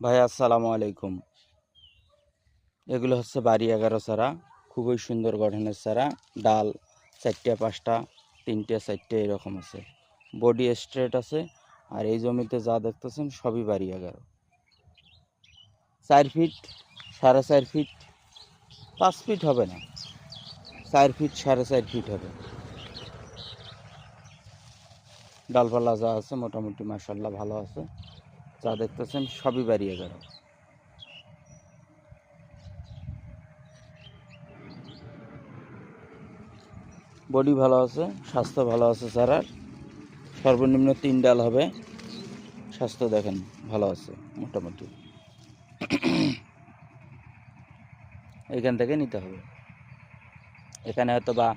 ভাই আসসালামু আলাইকুম। এগুলো হচ্ছে বাড়ি 11 চারা, খুবই সুন্দর গঠনের চারা। ডাল 4টে 5টা 3টে 4টে এরকম আছে, বডি স্ট্রেট আছে। আর এই জমিতে যা দেখতেছেন সবই বাড়ি 11, 4 ফিট 4.5 ফিট, 5 ফিট হবে না, 4 ফিট 4.5 ফিট হবে। ডালপালা যা আছে মোটামুটি মাশাআল্লাহ ভালো আছে। যা দেখতেছেন সবই বাড়ি 11। বডি ভালো আছে, স্বাস্থ্য ভালো আছে চারার। সর্বনিম্ন 3 ডাল হবে। স্বাস্থ্য দেখেন ভালো আছে মোটামুটি। এখান থেকে নিতে হবে। এখানে হয়তো বা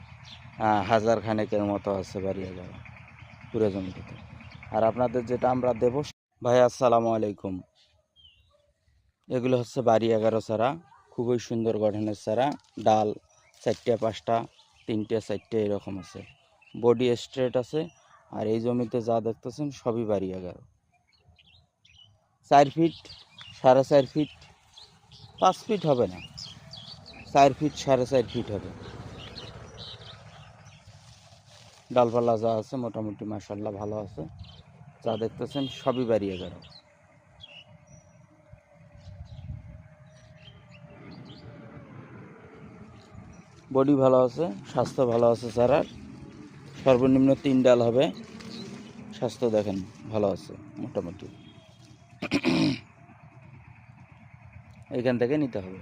1000 খানেকের মতো আছে বাড়ি 11 পুরো জমিটাতে। আর আপনাদের যেটা আমরা দেব। ভাই আসসালামু আলাইকুম। এগুলো হচ্ছে বাড়ি 11 চারা, খুবই সুন্দর গঠনের চারা। ডাল 4টে 5টা 3টে 4টে এরকম আছে, বডি স্ট্রেট আছে। আর এই জমিতে যা দেখতেছেন সবই বাড়ি 11, 4 ফিট 4.5 ফিট, 5 ফিট হবে না, 4 ফিট 4.5 ফিট হবে। ডালপালা যা আছে মোটামুটি মাশাআল্লাহ ভালো আছে। যা দেখতেছেন সবই বাড়ি 11। বডি ভালো আছে, স্বাস্থ্য ভালো আছে চারার। সর্বনিম্ন 3 ডাল হবে। স্বাস্থ্য দেখেন ভালো আছে মোটামুটি। এখান থেকে নিতে হবে।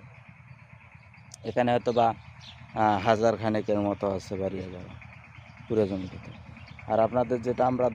এখানে হয়তো বা 1000 খানেকের মতো আছে বাড়ি 11 পুরো জমিটাতে। আর আপনাদের যেটা আমরা